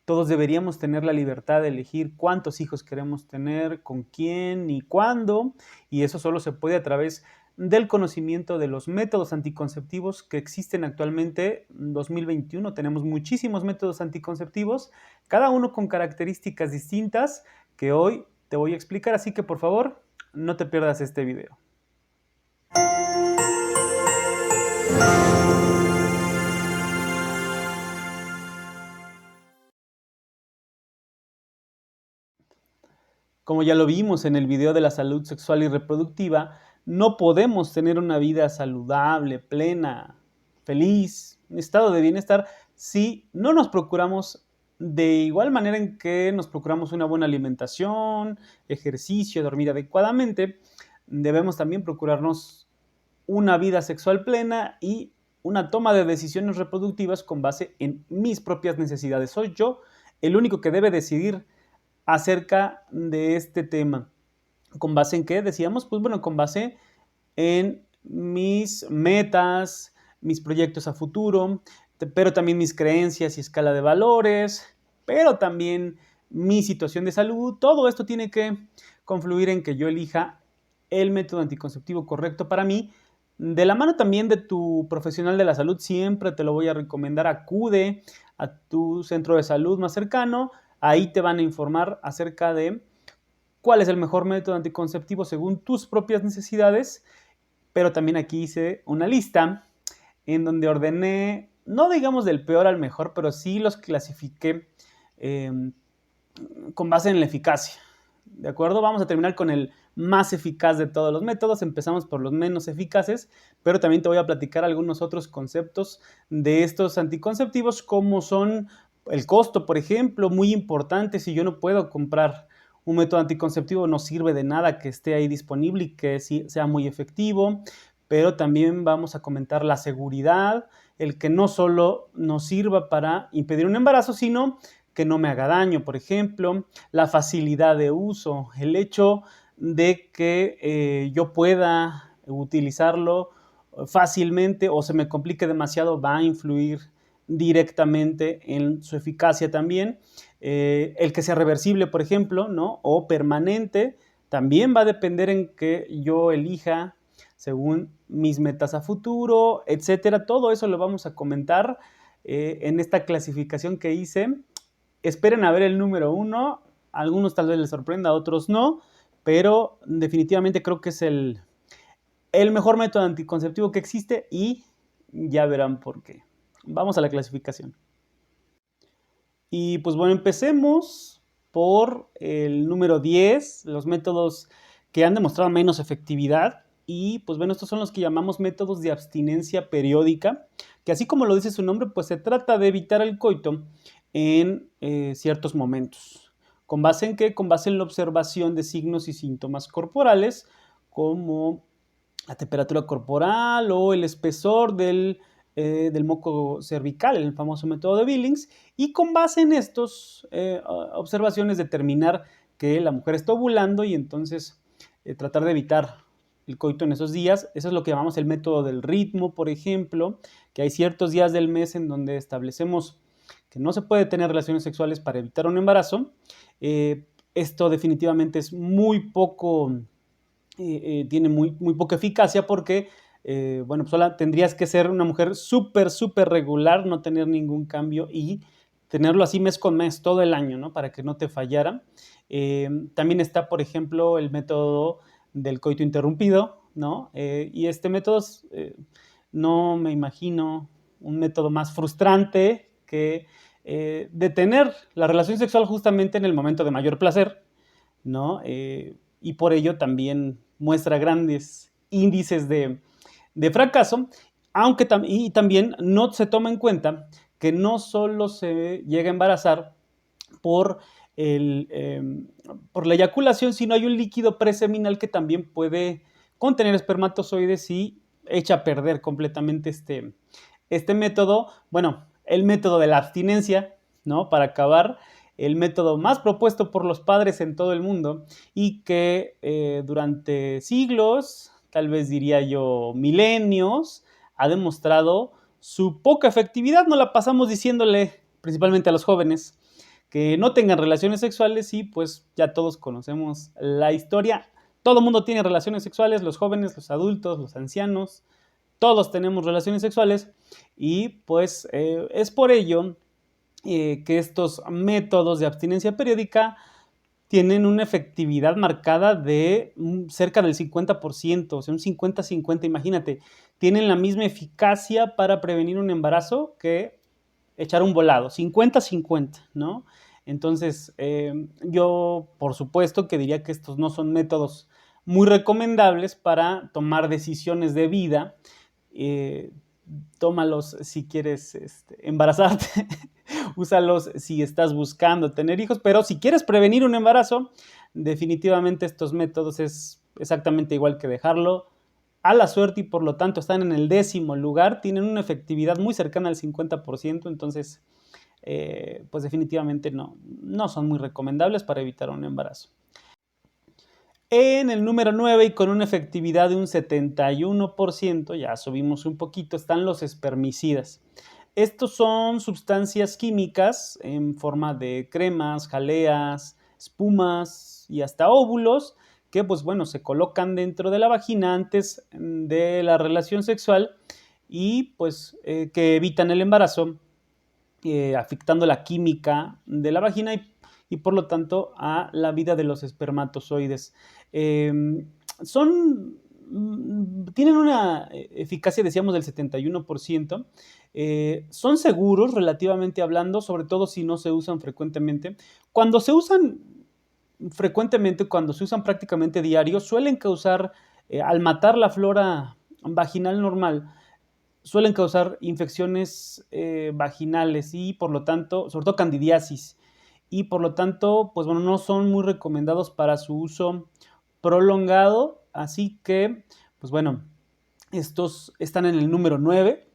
Todos deberíamos tener la libertad de elegir cuántos hijos queremos tener, con quién y cuándo, y eso solo se puede a través del conocimiento de los métodos anticonceptivos que existen actualmente. En 2021 tenemos muchísimos métodos anticonceptivos, cada uno con características distintas que hoy te voy a explicar, así que por favor, no te pierdas este video. Como ya lo vimos en el video de la salud sexual y reproductiva, no podemos tener una vida saludable, plena, feliz, un estado de bienestar si no nos procuramos de igual manera en que nos procuramos una buena alimentación, ejercicio, dormir adecuadamente. Debemos también procurarnos una vida sexual plena y una toma de decisiones reproductivas con base en mis propias necesidades. Soy yo el único que debe decidir acerca de este tema. ¿Con base en qué? Decíamos, pues bueno, con base en mis metas, mis proyectos a futuro, pero también mis creencias y escala de valores, pero también mi situación de salud. Todo esto tiene que confluir en que yo elija el método anticonceptivo correcto para mí. De la mano también de tu profesional de la salud, siempre te lo voy a recomendar. Acude a tu centro de salud más cercano. Ahí te van a informar acerca de cuál es el mejor método anticonceptivo según tus propias necesidades, pero también aquí hice una lista en donde ordené, no digamos del peor al mejor, pero sí los clasifiqué con base en la eficacia. ¿De acuerdo? Vamos a terminar con el más eficaz de todos los métodos. Empezamos por los menos eficaces, pero también te voy a platicar algunos otros conceptos de estos anticonceptivos, como son el costo, por ejemplo, muy importante. Si yo no puedo comprar un método anticonceptivo, no sirve de nada que esté ahí disponible y que sea muy efectivo. Pero también vamos a comentar la seguridad, el que no solo nos sirva para impedir un embarazo, sino que no me haga daño, por ejemplo, la facilidad de uso, el hecho de que yo pueda utilizarlo fácilmente o se me complique demasiado, va a influir directamente en su eficacia también. El que sea reversible, por ejemplo, ¿no? O permanente, también va a depender en que yo elija según mis metas a futuro, etcétera. Todo eso lo vamos a comentar en esta clasificación que hice. Esperen a ver el número 1, algunos tal vez les sorprenda, a otros no, pero definitivamente creo que es el mejor método anticonceptivo que existe y ya verán por qué. Vamos a la clasificación. Y pues bueno, empecemos por el número 10, los métodos que han demostrado menos efectividad. Y pues bueno, estos son los que llamamos métodos de abstinencia periódica, que así como lo dice su nombre, pues se trata de evitar el coito en ciertos momentos. ¿Con base en qué? Con base en la observación de signos y síntomas corporales, como la temperatura corporal o el espesor del moco cervical, el famoso método de Billings, y con base en estas observaciones determinar que la mujer está ovulando y entonces tratar de evitar el coito en esos días. Eso es lo que llamamos el método del ritmo, por ejemplo, que hay ciertos días del mes en donde establecemos que no se puede tener relaciones sexuales para evitar un embarazo. Esto definitivamente es muy poco, tiene muy poca eficacia porque, bueno, pues tendrías que ser una mujer súper regular, no tener ningún cambio y tenerlo así mes con mes todo el año, ¿no? Para que no te fallara. También está, por ejemplo, el método del coito interrumpido, ¿no? Y este método, no me imagino un método más frustrante que detener la relación sexual justamente en el momento de mayor placer, ¿no? Y por ello también muestra grandes índices de fracaso, aunque también no se toma en cuenta que no solo se llega a embarazar por la eyaculación, sino hay un líquido preseminal que también puede contener espermatozoides y echa a perder completamente este método. Bueno, el método de la abstinencia, ¿no? Para acabar, el método más propuesto por los padres en todo el mundo y que durante siglos, tal vez diría yo milenios, ha demostrado su poca efectividad. No la pasamos diciéndole, principalmente a los jóvenes, que no tengan relaciones sexuales y pues ya todos conocemos la historia. Todo el mundo tiene relaciones sexuales, los jóvenes, los adultos, los ancianos, todos tenemos relaciones sexuales y pues es por ello que estos métodos de abstinencia periódica tienen una efectividad marcada de cerca del 50%, o sea, un 50-50, imagínate, tienen la misma eficacia para prevenir un embarazo que echar un volado, 50-50, ¿no? Entonces, yo por supuesto que diría que estos no son métodos muy recomendables para tomar decisiones de vida. Eh, Tómalos si quieres embarazarte, úsalos si estás buscando tener hijos, pero si quieres prevenir un embarazo, definitivamente estos métodos es exactamente igual que dejarlo a la suerte y por lo tanto están en el 10º lugar, tienen una efectividad muy cercana al 50%, entonces pues definitivamente no son muy recomendables para evitar un embarazo. En el número 9 y con una efectividad de un 71%, ya subimos un poquito, están los espermicidas. Estos son sustancias químicas en forma de cremas, jaleas, espumas y hasta óvulos que pues bueno, se colocan dentro de la vagina antes de la relación sexual y pues que evitan el embarazo, afectando la química de la vagina y por lo tanto a la vida de los espermatozoides. Tienen una eficacia, decíamos, del 71%. Son seguros relativamente hablando, sobre todo si no se usan frecuentemente. Cuando se usan frecuentemente, cuando se usan prácticamente diario, suelen causar, al matar la flora vaginal normal, suelen causar infecciones vaginales y por lo tanto, sobre todo candidiasis, y por lo tanto, pues bueno, no son muy recomendados para su uso prolongado, así que, pues bueno, estos están en el número 9,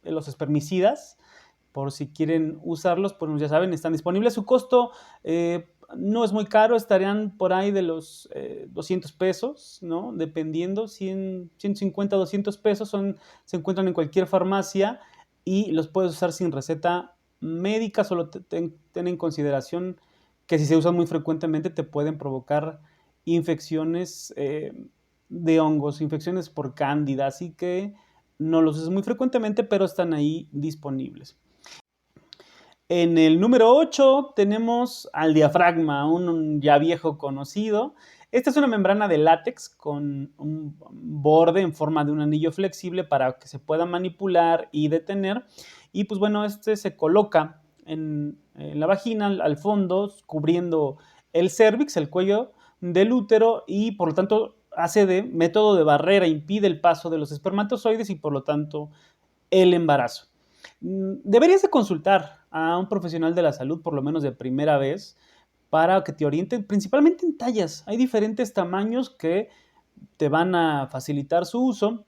los espermicidas, por si quieren usarlos, pues ya saben, están disponibles. Su costo no es muy caro, estarían por ahí de los 200 pesos, ¿no? Dependiendo, 100, 150, 200 pesos, se encuentran en cualquier farmacia y los puedes usar sin receta médica, solo ten en consideración que si se usan muy frecuentemente te pueden provocar infecciones de hongos, infecciones por cándida, así que no los uses muy frecuentemente, pero están ahí disponibles. En el número 8 tenemos al diafragma, un ya viejo conocido. Esta es una membrana de látex con un borde en forma de un anillo flexible para que se pueda manipular y detener. Y pues bueno, este se coloca en la vagina, al fondo, cubriendo el cérvix, el cuello del útero, y por lo tanto hace de método de barrera, impide el paso de los espermatozoides y por lo tanto el embarazo. Deberías de consultar a un profesional de la salud por lo menos de primera vez para que te orienten principalmente en tallas. Hay diferentes tamaños que te van a facilitar su uso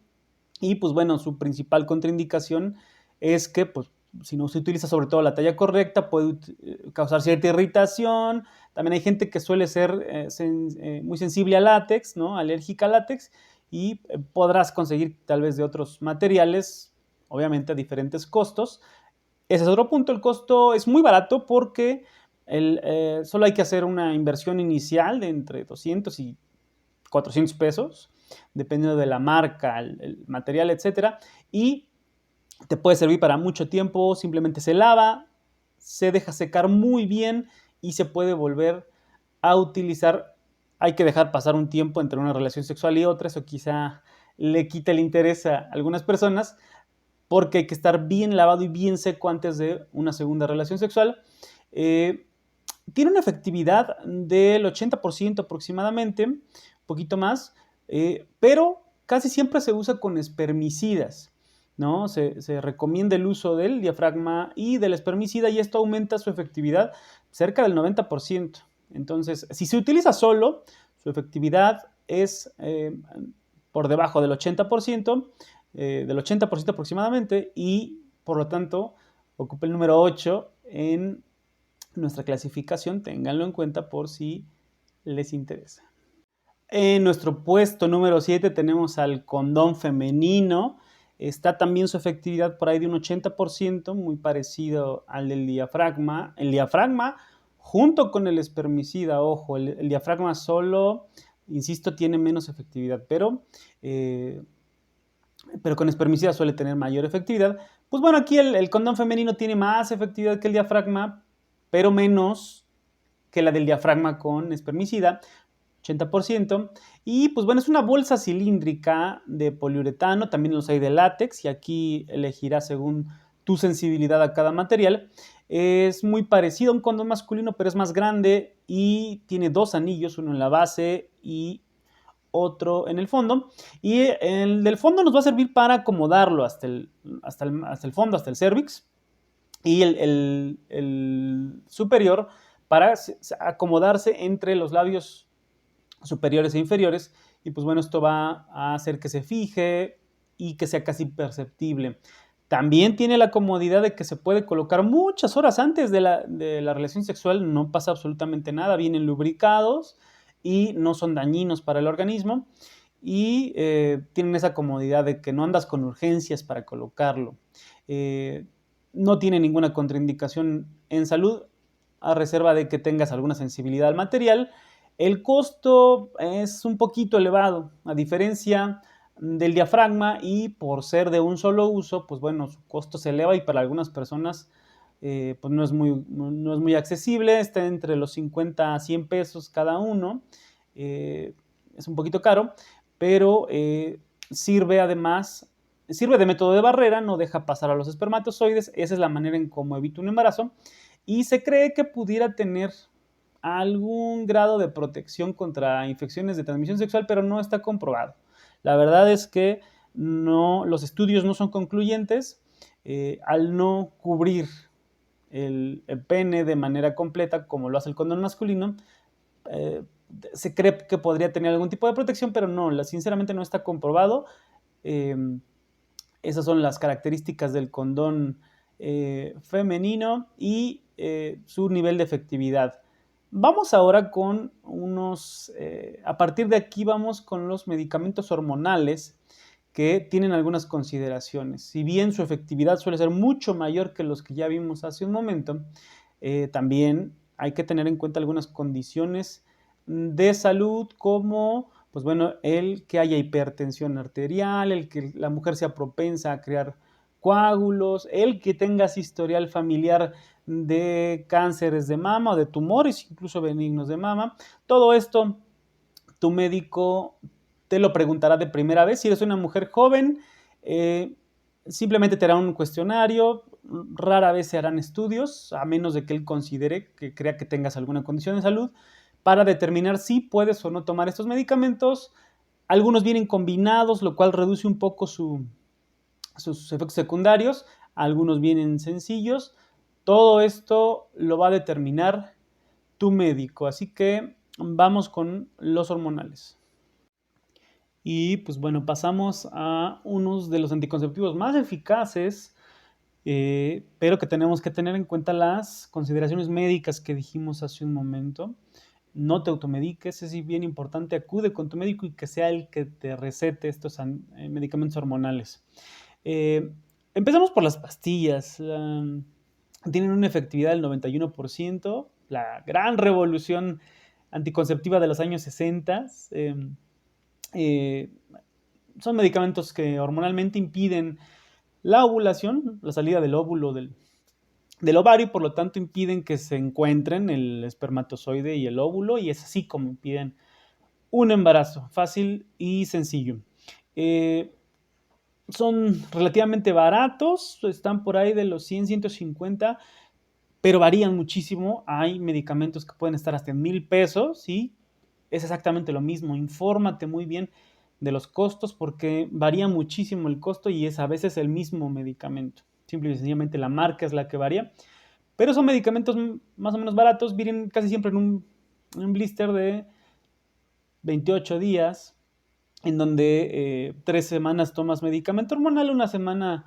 y pues bueno, su principal contraindicación es que pues si no se utiliza sobre todo la talla correcta puede causar cierta irritación. También hay gente que suele ser muy sensible al látex, ¿no? Alérgica al látex y podrás conseguir tal vez de otros materiales, obviamente a diferentes costos. Ese es otro punto, el costo es muy barato porque solo hay que hacer una inversión inicial de entre 200 y 400 pesos, dependiendo de la marca, el material, etcétera, y te puede servir para mucho tiempo, simplemente se lava, se deja secar muy bien y se puede volver a utilizar. Hay que dejar pasar un tiempo entre una relación sexual y otra, eso quizá le quita el interés a algunas personas, porque hay que estar bien lavado y bien seco antes de una segunda relación sexual. Tiene una efectividad del 80% aproximadamente, un poquito más, pero casi siempre se usa con espermicidas, ¿no? Se recomienda el uso del diafragma y del espermicida y esto aumenta su efectividad cerca del 90%. Entonces, si se utiliza solo, su efectividad es por debajo del 80%, del 80% aproximadamente, y por lo tanto ocupa el número 8 en nuestra clasificación. Ténganlo en cuenta por si les interesa. En nuestro puesto número 7 tenemos al condón femenino. Está también su efectividad por ahí de un 80%, muy parecido al del diafragma. El diafragma junto con el espermicida, ojo, el diafragma solo, insisto, tiene menos efectividad, pero con espermicida suele tener mayor efectividad. Pues bueno, aquí el condón femenino tiene más efectividad que el diafragma, pero menos que la del diafragma con espermicida, 80%. Y pues bueno, es una bolsa cilíndrica de poliuretano, también los hay de látex, y aquí elegirás según tu sensibilidad a cada material. Es muy parecido a un condón masculino, pero es más grande y tiene dos anillos, uno en la base y otro en el fondo. Y el del fondo nos va a servir para acomodarlo hasta el fondo, hasta el cervix. Y el superior para acomodarse entre los labios superiores e inferiores. Y pues bueno, esto va a hacer que se fije y que sea casi perceptible. También tiene la comodidad de que se puede colocar muchas horas antes de la relación sexual, no pasa absolutamente nada, vienen lubricados y no son dañinos para el organismo. Y tienen esa comodidad de que no andas con urgencias para colocarlo. No tiene ninguna contraindicación en salud, a reserva de que tengas alguna sensibilidad al material. El costo es un poquito elevado, a diferencia del diafragma, y por ser de un solo uso, pues bueno, su costo se eleva y para algunas personas pues no es muy accesible, está entre los 50 a 100 pesos cada uno, es un poquito caro, pero sirve además, sirve de método de barrera, no deja pasar a los espermatozoides, esa es la manera en cómo evita un embarazo, y se cree que pudiera tener algún grado de protección contra infecciones de transmisión sexual, pero no está comprobado. La verdad es que los estudios no son concluyentes al no cubrir el pene de manera completa como lo hace el condón masculino. Se cree que podría tener algún tipo de protección, pero no, sinceramente no está comprobado. Eh, Esas son las características del condón femenino y su nivel de efectividad. Vamos ahora con a partir de aquí vamos con los medicamentos hormonales que tienen algunas consideraciones. Si bien su efectividad suele ser mucho mayor que los que ya vimos hace un momento, también hay que tener en cuenta algunas condiciones de salud como, pues bueno, el que haya hipertensión arterial, el que la mujer sea propensa a crear coágulos, el que tengas historial familiar de cánceres de mama o de tumores, incluso benignos de mama. Todo esto tu médico te lo preguntará de primera vez. Si eres una mujer joven, simplemente te hará un cuestionario, rara vez se harán estudios, a menos de que él considere que crea que tengas alguna condición de salud, para determinar si puedes o no tomar estos medicamentos. Algunos vienen combinados, lo cual reduce un poco sus efectos secundarios, algunos vienen sencillos. Todo esto lo va a determinar tu médico, así que vamos con los hormonales. Y pues bueno, pasamos a unos de los anticonceptivos más eficaces, pero que tenemos que tener en cuenta las consideraciones médicas que dijimos hace un momento. No te automediques, es bien importante, acude con tu médico y que sea el que te recete estos medicamentos hormonales. Empezamos por las pastillas. Tienen una efectividad del 91%, la gran revolución anticonceptiva de los años 60. Eh, Son medicamentos que hormonalmente impiden la ovulación, la salida del óvulo del ovario, y por lo tanto impiden que se encuentren el espermatozoide y el óvulo, y es así como impiden un embarazo fácil y sencillo. Son relativamente baratos, están por ahí de los 100, 150, pero varían muchísimo. Hay medicamentos que pueden estar hasta en 1,000 pesos y es exactamente lo mismo. Infórmate muy bien de los costos porque varía muchísimo el costo y es a veces el mismo medicamento. Simple y sencillamente la marca es la que varía. Pero son medicamentos más o menos baratos, vienen casi siempre en un blister de 28 días, en donde 3 semanas tomas medicamento hormonal, una semana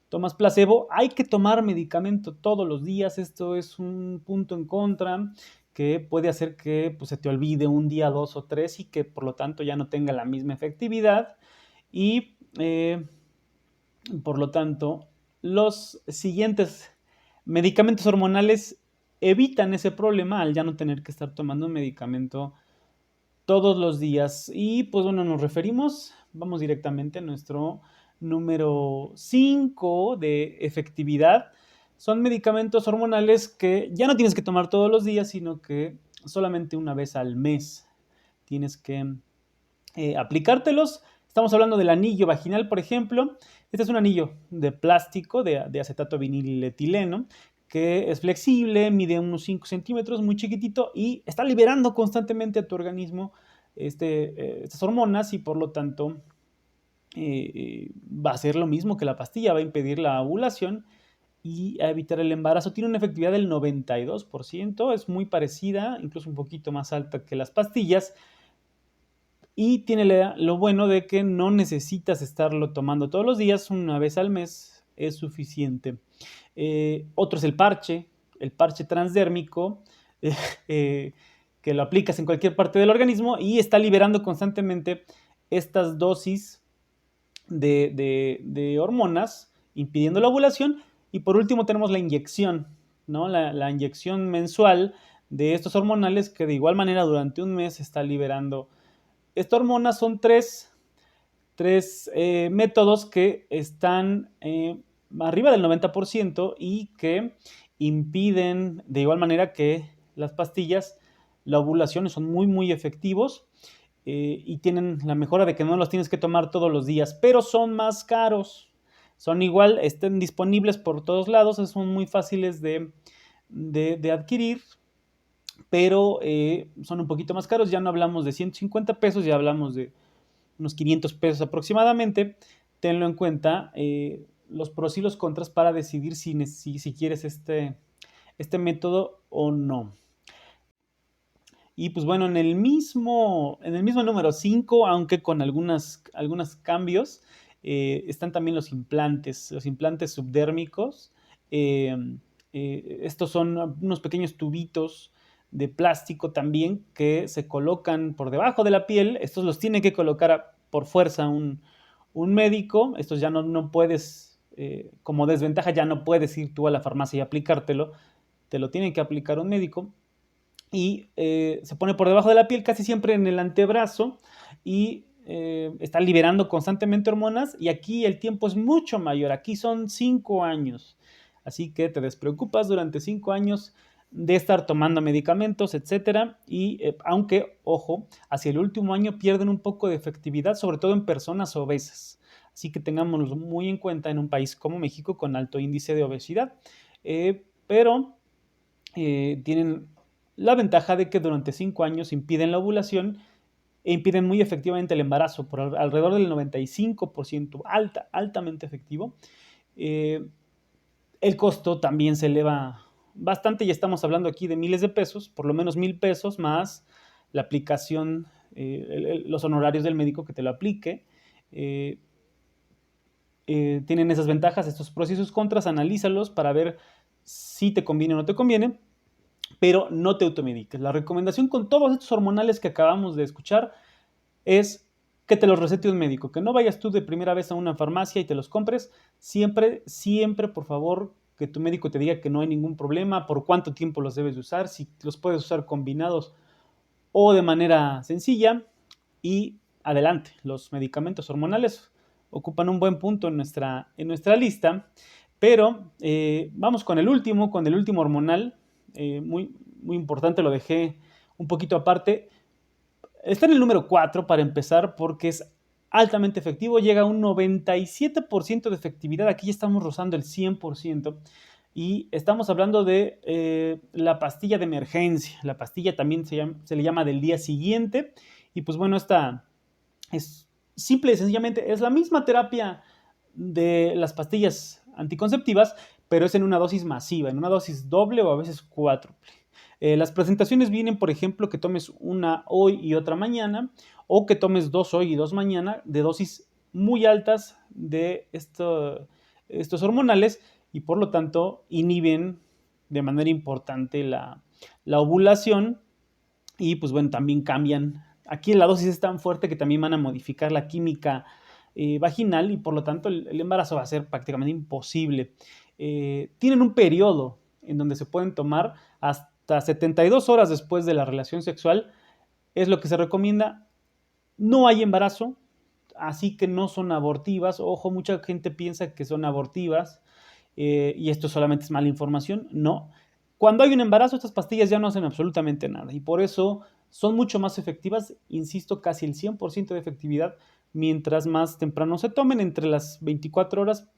tomas placebo. Hay que tomar medicamento todos los días, esto es un punto en contra que puede hacer que pues, se te olvide un día, 2 o 3 y que por lo tanto ya no tenga la misma efectividad. Y Por lo tanto, los siguientes medicamentos hormonales evitan ese problema al ya no tener que estar tomando un medicamento todos los días. Y pues bueno, vamos directamente a nuestro número 5 de efectividad. Son medicamentos hormonales que ya no tienes que tomar todos los días, sino que solamente una vez al mes tienes que aplicártelos. Estamos hablando del anillo vaginal, por ejemplo. Este es un anillo de plástico, de acetato viniletileno, que es flexible, mide unos 5 centímetros, muy chiquitito, y está liberando constantemente a tu organismo estas hormonas, y por lo tanto va a ser lo mismo que la pastilla, va a impedir la ovulación y a evitar el embarazo. Tiene una efectividad del 92%, es muy parecida, incluso un poquito más alta que las pastillas, y tiene lo bueno de que no necesitas estarlo tomando todos los días, una vez al mes es suficiente. Otro es el parche transdérmico, eh, que lo aplicas en cualquier parte del organismo y está liberando constantemente estas dosis de hormonas, impidiendo la ovulación. Y por último tenemos la inyección, ¿no? La inyección mensual de estos hormonales, que de igual manera durante un mes está liberando esta hormona. Son tres métodos que están arriba del 90% y que impiden de igual manera que las pastillas la ovulación. Son muy, muy efectivos y tienen la mejora de que no los tienes que tomar todos los días, pero son más caros. Son igual, estén disponibles por todos lados, son muy fáciles de adquirir, pero son un poquito más caros. Ya no hablamos de 150 pesos, ya hablamos de unos 500 pesos aproximadamente. Tenlo en cuenta, los pros y los contras para decidir si quieres este método o no. Y pues bueno, en el mismo número 5, aunque con algunos cambios, están también los implantes subdérmicos. Eh, Estos son unos pequeños tubitos de plástico también que se colocan por debajo de la piel. Estos los tiene que colocar por fuerza un médico. Estos ya no puedes, como desventaja, ya no puedes ir tú a la farmacia y aplicártelo. Te lo tiene que aplicar un médico. Y se pone por debajo de la piel, casi siempre en el antebrazo, y está liberando constantemente hormonas. Y aquí el tiempo es mucho mayor, aquí son 5 años. Así que te despreocupas durante 5 años de estar tomando medicamentos, etcétera. Y aunque, ojo, hacia el último año pierden un poco de efectividad, sobre todo en personas obesas. Así que tengámoslo muy en cuenta en un país como México con alto índice de obesidad. Pero tienen la ventaja de que durante 5 años impiden la ovulación e impiden muy efectivamente el embarazo, por alrededor del 95%, altamente efectivo. Eh, el costo también se eleva bastante, y estamos hablando aquí de miles de pesos, por lo menos 1,000 pesos, más la aplicación, los honorarios del médico que te lo aplique. Tienen esas ventajas, estos pros y sus contras. Analízalos para ver si te conviene o no te conviene, pero no te automediques. La recomendación con todos estos hormonales que acabamos de escuchar es que te los recete un médico, que no vayas tú de primera vez a una farmacia y te los compres. Siempre, siempre, por favor, que tu médico te diga que no hay ningún problema, por cuánto tiempo los debes de usar, si los puedes usar combinados o de manera sencilla. Y adelante, los medicamentos hormonales ocupan un buen punto en nuestra lista. Pero vamos con el último hormonal, muy, muy importante, lo dejé un poquito aparte. Está en el número 4 para empezar, porque es altamente efectivo, llega a un 97% de efectividad. Aquí ya estamos rozando el 100%. Y estamos hablando de la pastilla de emergencia. La pastilla también se le llama del día siguiente. Y pues bueno, esta es simple y sencillamente, es la misma terapia de las pastillas anticonceptivas, pero es en una dosis masiva, en una dosis doble o a veces cuádruple. Las presentaciones vienen, por ejemplo, que tomes una hoy y otra mañana, o que tomes 2 hoy y 2 mañana, de dosis muy altas de estos hormonales, y por lo tanto inhiben de manera importante la ovulación. Y pues bueno, también cambian. Aquí la dosis es tan fuerte que también van a modificar la química vaginal y por lo tanto el embarazo va a ser prácticamente imposible. Tienen un periodo en donde se pueden tomar hasta 72 horas después de la relación sexual, es lo que se recomienda. No hay embarazo, así que no son abortivas. Ojo, mucha gente piensa que son abortivas y esto solamente es mala información. No. Cuando hay un embarazo, estas pastillas ya no hacen absolutamente nada y por eso son mucho más efectivas, insisto, casi el 100% de efectividad mientras más temprano se tomen, entre las 24 horas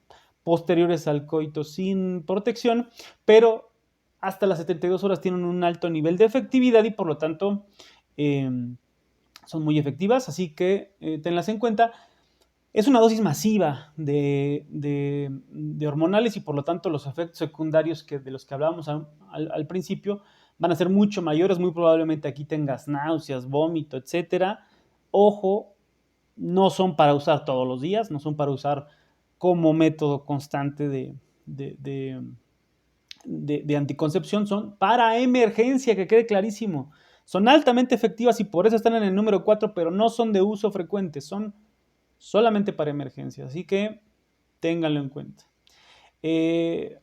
posteriores al coito sin protección, pero hasta las 72 horas tienen un alto nivel de efectividad y por lo tanto son muy efectivas, así que tenlas en cuenta. Es una dosis masiva de hormonales y por lo tanto los efectos secundarios de los que hablábamos al principio van a ser mucho mayores. Muy probablemente aquí tengas náuseas, vómito, etcétera. Ojo, no son para usar todos los días, no son para usar como método constante de anticoncepción, son para emergencia, que quede clarísimo. Son altamente efectivas y por eso están en el número 4, pero no son de uso frecuente, son solamente para emergencias, así que ténganlo en cuenta.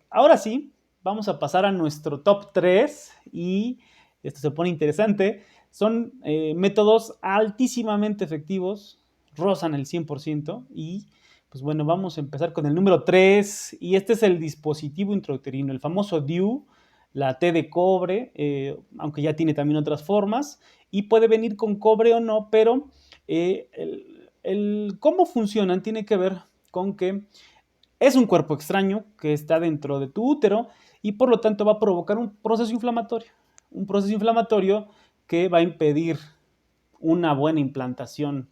Ahora sí, vamos a pasar a nuestro top 3 y esto se pone interesante. Son métodos altísimamente efectivos, rozan el 100% y pues bueno, vamos a empezar con el número 3 y este es el dispositivo intrauterino, el famoso DIU, la T de cobre, aunque ya tiene también otras formas y puede venir con cobre o no, pero cómo funcionan tiene que ver con que es un cuerpo extraño que está dentro de tu útero y por lo tanto va a provocar un proceso inflamatorio. Un proceso inflamatorio que va a impedir una buena implantación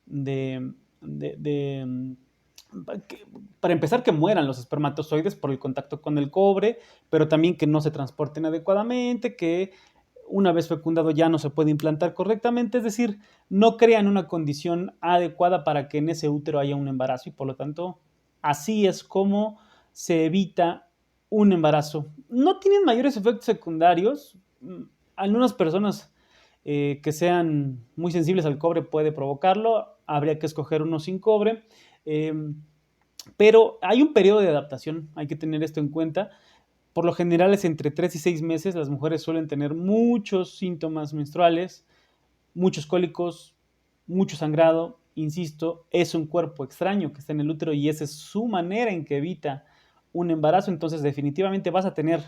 de para empezar, que mueran los espermatozoides por el contacto con el cobre, pero también que no se transporten adecuadamente, que una vez fecundado ya no se puede implantar correctamente, es decir, no crean una condición adecuada para que en ese útero haya un embarazo y por lo tanto así es como se evita un embarazo. No tienen mayores efectos secundarios. Algunas personas que sean muy sensibles al cobre puede provocarlo. Habría que escoger uno sin cobre. Pero hay un periodo de adaptación, hay que tener esto en cuenta. Por lo general es entre 3 y 6 meses. Las mujeres suelen tener muchos síntomas menstruales, muchos cólicos, mucho sangrado. Insisto, es un cuerpo extraño que está en el útero y esa es su manera en que evita un embarazo. Entonces definitivamente vas a tener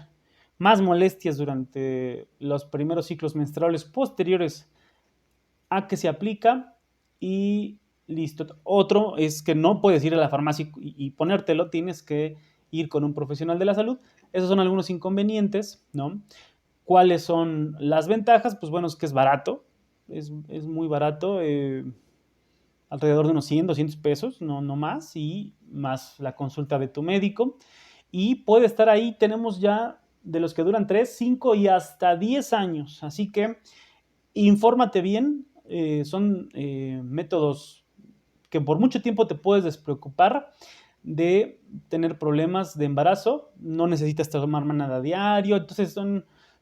más molestias durante los primeros ciclos menstruales posteriores a que se aplica y listo. Otro es que no puedes ir a la farmacia y ponértelo, tienes que ir con un profesional de la salud. Esos son algunos inconvenientes, ¿no? ¿Cuáles son las ventajas? Pues bueno, es que es barato, es muy barato, alrededor de unos 100, 200 pesos, no más, y más la consulta de tu médico. Y puede estar ahí, tenemos ya de los que duran 3, 5 y hasta 10 años. Así que infórmate bien, son métodos que por mucho tiempo te puedes despreocupar de tener problemas de embarazo, no necesitas tomar nada a diario, entonces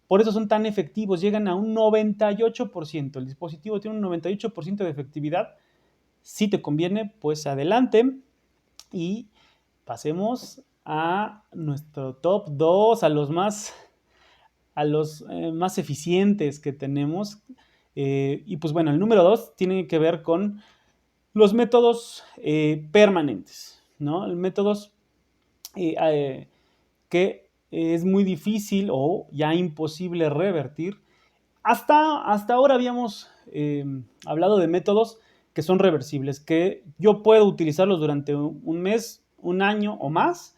por eso son tan efectivos, llegan a un 98%, el dispositivo tiene un 98% de efectividad. Si te conviene, pues adelante y pasemos a nuestro top 2, a los más eficientes que tenemos. Y pues bueno, el número 2 tiene que ver con los métodos permanentes, ¿no? Métodos que es muy difícil o ya imposible revertir. Hasta ahora habíamos hablado de métodos que son reversibles, que yo puedo utilizarlos durante un mes, un año o más,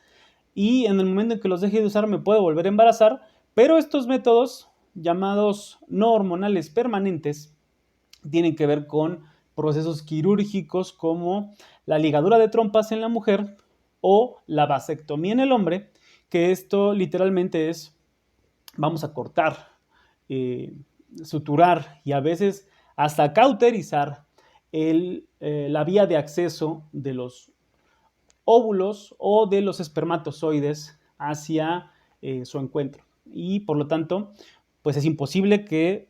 y en el momento en que los deje de usar me puedo volver a embarazar, pero estos métodos llamados no hormonales permanentes tienen que ver con procesos quirúrgicos como la ligadura de trompas en la mujer o la vasectomía en el hombre, que esto literalmente es, vamos a cortar, suturar y a veces hasta cauterizar la vía de acceso de los óvulos o de los espermatozoides hacia su encuentro. Y por lo tanto, pues es imposible que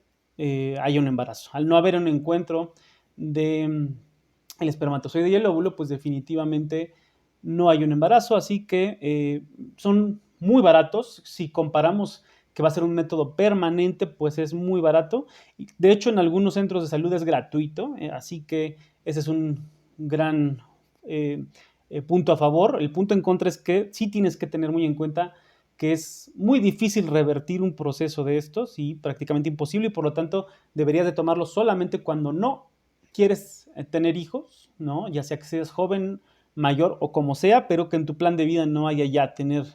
haya un embarazo. Al no haber un encuentro de el espermatozoide y el óvulo, pues definitivamente no hay un embarazo, así que son muy baratos. Si comparamos que va a ser un método permanente, pues es muy barato. De hecho, en algunos centros de salud es gratuito, así que ese es un gran punto a favor. El punto en contra es que sí tienes que tener muy en cuenta que es muy difícil revertir un proceso de estos y prácticamente imposible, y por lo tanto deberías de tomarlo solamente cuando no quieres tener hijos, ¿no? Ya sea que seas joven, mayor o como sea, pero que en tu plan de vida no haya ya tener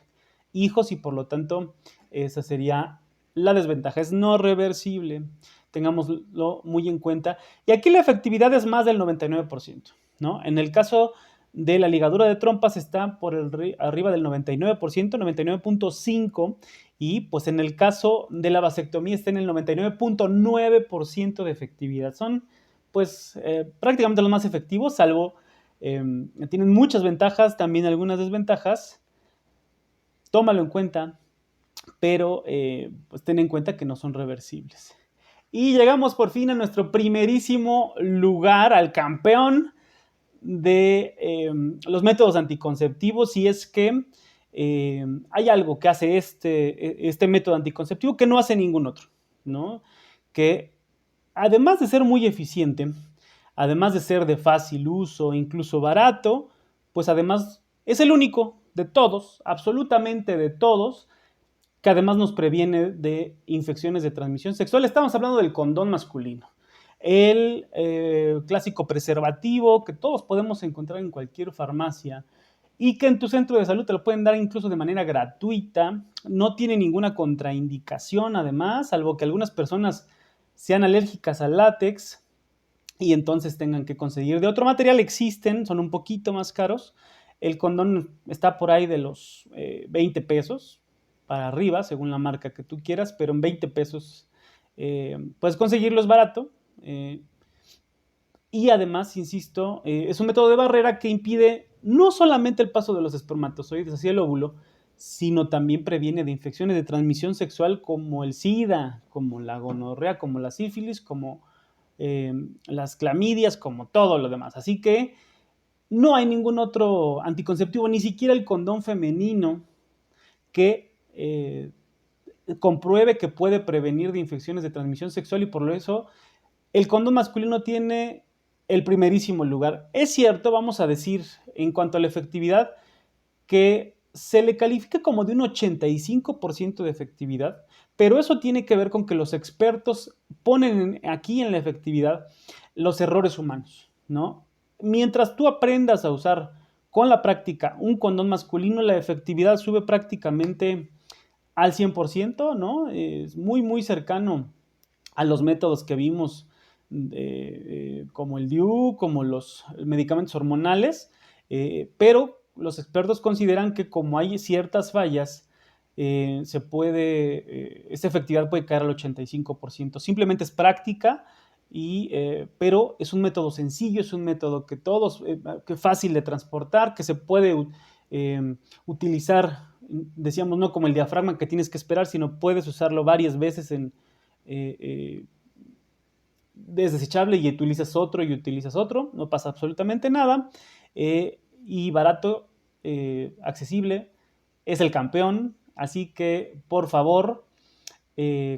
hijos, y por lo tanto esa sería la desventaja. Es no reversible, tengámoslo muy en cuenta. Y aquí la efectividad es más del 99%, ¿no? En el caso de la ligadura de trompas está por arriba del 99%, 99.5%, y pues en el caso de la vasectomía está en el 99.9% de efectividad. Son pues prácticamente los más efectivos, salvo tienen muchas ventajas, también algunas desventajas. Tómalo en cuenta, pero pues ten en cuenta que no son reversibles. Y llegamos por fin a nuestro primerísimo lugar, al campeón de los métodos anticonceptivos, y es que hay algo que hace este método anticonceptivo que no hace ningún otro, ¿no? Que además de ser muy eficiente, además de ser de fácil uso, incluso barato, pues además es el único de todos, absolutamente de todos, que además nos previene de infecciones de transmisión sexual. Estamos hablando del condón masculino, el clásico preservativo que todos podemos encontrar en cualquier farmacia y que en tu centro de salud te lo pueden dar incluso de manera gratuita. No tiene ninguna contraindicación además, salvo que algunas personas sean alérgicas al látex y entonces tengan que conseguir de otro material. Existen, son un poquito más caros. El condón está por ahí de los 20 pesos para arriba, según la marca que tú quieras, pero en 20 pesos puedes conseguirlo, es barato. Y además, insisto, es un método de barrera que impide no solamente el paso de los espermatozoides hacia el óvulo, sino también previene de infecciones de transmisión sexual como el SIDA, como la gonorrea, como la sífilis, como las clamidias, como todo lo demás. Así que no hay ningún otro anticonceptivo, ni siquiera el condón femenino, que compruebe que puede prevenir de infecciones de transmisión sexual, y por eso el condón masculino tiene el primerísimo lugar. Es cierto, vamos a decir, en cuanto a la efectividad, que se le califica como de un 85% de efectividad, pero eso tiene que ver con que los expertos ponen aquí en la efectividad los errores humanos, ¿no? Mientras tú aprendas a usar con la práctica un condón masculino, la efectividad sube prácticamente al 100%, ¿no? Es muy, muy cercano a los métodos que vimos, como el DIU, como los medicamentos hormonales, pero los expertos consideran que como hay ciertas fallas, esta efectividad puede caer al 85%. Simplemente es práctica, pero es un método sencillo, es un método que que fácil de transportar, que se puede utilizar, decíamos, no como el diafragma que tienes que esperar, sino puedes usarlo varias veces es desechable y utilizas otro, no pasa absolutamente nada, y barato, accesible, es el campeón. Así que por favor,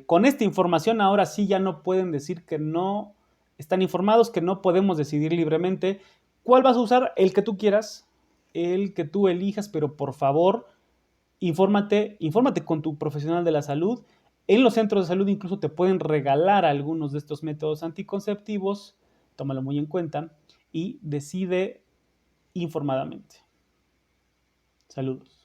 con esta información ahora sí ya no pueden decir que no están informados, que no podemos decidir libremente cuál vas a usar. El que tú quieras, el que tú elijas, pero por favor infórmate con tu profesional de la salud. En los centros de salud incluso te pueden regalar algunos de estos métodos anticonceptivos. Tómalo muy en cuenta y decide informadamente. Saludos.